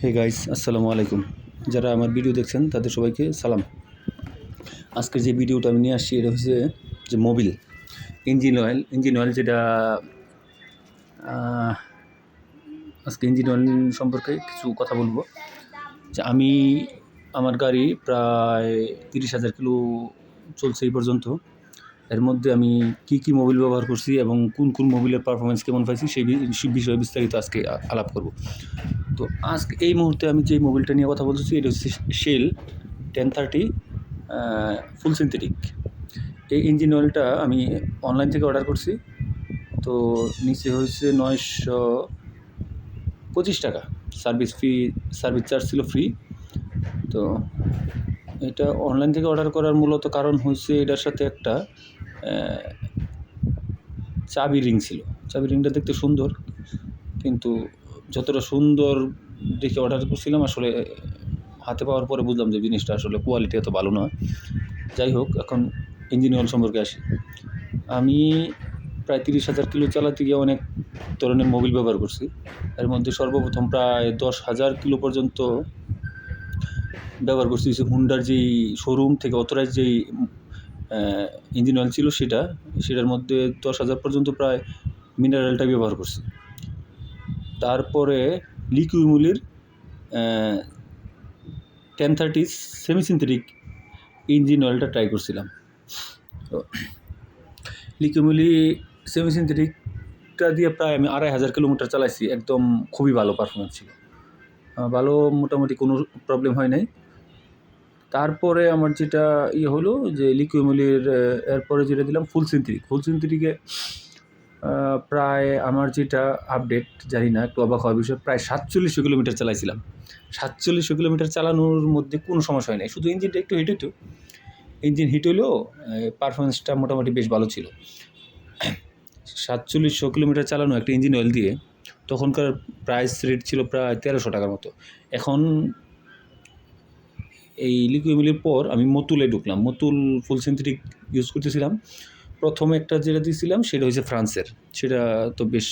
Hey guys, আসসালামু আলাইকুম। যারা আমার ভিডিও দেখছেন তাদের সবাইকে সালাম। আজকের যে ভিডিওটা আমি নিয়ে আসছি এটা হচ্ছে যে মোবিল ইঞ্জিন অয়েল যেটা আজকে ইঞ্জিন অয়েল সম্পর্কে কিছু কথা বলবো। যে আমার গাড়ি প্রায় 30,000 কিলো চলছে এই পর্যন্ত। এর মধ্যে আমি কি মোবিল ব্যবহার করছি এবং কোন মোবিলের পারফরমেন্স কেমন পাইছি সেই বিষয়ে বিস্তারিত আজকে আলাপ করব। তো আজকে এই মুহূর্তে আমি যে মোবিলটা নিয়ে কথা বলতেছি এটা হচ্ছে শেল 1030 ফুল সিনথেটিক। এই ইঞ্জিন অয়েলটা আমি অনলাইন থেকে অর্ডার করছি। তো নিচে হয়েছে 925 টাকা। সার্ভিস চার্জ ছিল ফ্রি। তো এটা অনলাইন থেকে অর্ডার করার মূলত কারণ হচ্ছে এটার সাথে একটা চাবি রিং ছিল। চাবি রিংটা দেখতে সুন্দর, কিন্তু যতটা সুন্দর দেখে অর্ডার করছিলাম আসলে হাতে পাওয়ার পরে বুঝলাম যে জিনিসটা আসলে কোয়ালিটি এত ভালো নয়। যাই হোক, এখন ইঞ্জিন অয়েল সম্পর্কে আসি। আমি প্রায় 30,000 কিলো চালাতে গিয়ে অনেক ধরনের মোবিল ব্যবহার করছি। এর মধ্যে সর্বপ্রথম প্রায় 10,000 কিলো পর্যন্ত ব্যবহার করছি হুন্ডার যেই শোরুম থেকে অথরাইজ যেই ইঞ্জিন অয়েল ছিল সেটার মধ্যে 10,000 পর্যন্ত প্রায় মিনারেলটা ব্যবহার করছি। তারপরে লিকুইমুলির 1030 সেমি সিনথেটিক ইঞ্জিন অয়েলটা ট্রাই করছিলাম। তো লিকুইমুলি সেমি সিনথেটিকটা দিয়ে প্রায় আমি 2,500 কিলোমিটার চালাইছি। একদম খুবই ভালো পারফরমেন্স ছিল, ভালো, মোটামুটি কোনো প্রবলেম হয় নাই। তারপরে আমার যেটা হলো যে লিকুইমুলির এরপরে যেটা দিলাম ফুল সিনথেটিকে প্রায় আমার যেটা আপডেট জানি না, একটু অবাক হওয়ার বিষয়, প্রায় 4700 কিলোমিটার চালাইছিলাম। 4700 কিলোমিটার চালানোর মধ্যে কোনো সমস্যা হয় নাই, শুধু ইঞ্জিনটা একটু হিট হইতো। ইঞ্জিন হিট হলেও পারফরমেন্সটা মোটামুটি বেশ ভালো ছিল। 4700 কিলোমিটার চালানো একটা ইঞ্জিন অয়েল দিয়ে তখনকার প্রাইস রেট ছিল প্রায় 1300 টাকার মতো। এখন এই লিকুইমুলির পর আমি মতুলে ঢুকলাম। মতুল ফুল সিনথেটিক ইউজ করতেছিলাম। প্রথমে একটা যেটা দিয়েছিলাম সেটা হচ্ছে ফ্রান্সের। সেটা তো বেশ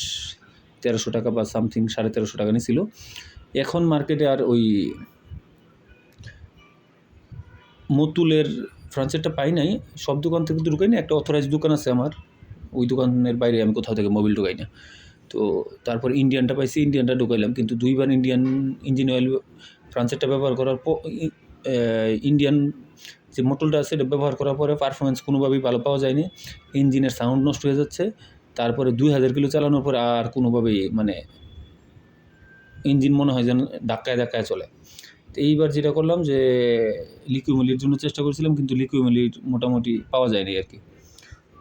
1300 টাকা বা সামথিং 1350 টাকা নিয়েছিল। এখন মার্কেটে আর ওই মতুলের ফ্রান্সেরটা পাই নাই। সব দোকান থেকে তো ঢুকাই না, একটা অথরাইজ দোকান আছে আমার, ওই দোকানের বাইরে আমি কোথাও থেকে মোবিল ঢুকাই না। তো তারপর ইন্ডিয়ানটা পাইছি, ইন্ডিয়ানটা ঢুকাইলাম, কিন্তু দুইবার ইন্ডিয়ান ইঞ্জিন অয়েল ফ্রান্সেরটা ব্যবহার করার পর ইন্ডিয়ান যে মোটরটা আছে এটা ব্যবহার করার পরে পারফরমেন্স কোনোভাবেই ভালো পাওয়া যায়নি। ইঞ্জিনের সাউন্ড নষ্ট হয়ে যাচ্ছে। তারপরে 2000 কিলো চালানোর পরে আর কোনোভাবেই ইঞ্জিন মনে হয় যেন ধাক্কায় চলে। তো এইবার যেটা করলাম যে লিকুইমুলির জন্য চেষ্টা করছিলাম, কিন্তু লিকুইমুলির মোটামুটি পাওয়া যায়নি আর কি।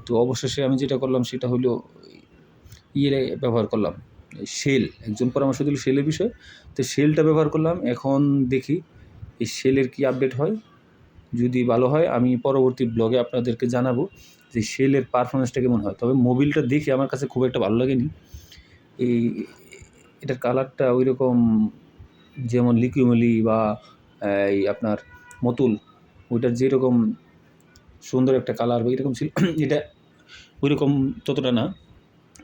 তো অবশেষে আমি যেটা করলাম সেটা হলো ব্যবহার করলাম শেল। একজন পরামর্শ দিল শেলের বিষয়, তো শেলটা ব্যবহার করলাম। এখন দেখি এই শেলের কি আপডেট হয়। যদি ভালো হয় আমি পরবর্তী ব্লগে আপনাদেরকে জানাবো যে শেলের পারফরমেন্সটা কেমন হয়। তবে মোবিলটা দেখে আমার কাছে খুব একটা ভালো লাগেনি। এটার কালারটা ওই রকম, যেমন লিকুইমুলি বা এই আপনার মতুল, ওইটার যেরকম সুন্দর একটা কালার বা এরকম ছিল, এটা ওই রকম ততটা না।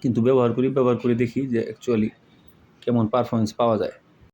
কিন্তু ব্যবহার করে দেখি যে অ্যাকচুয়ালি কেমন পারফরমেন্স পাওয়া যায়।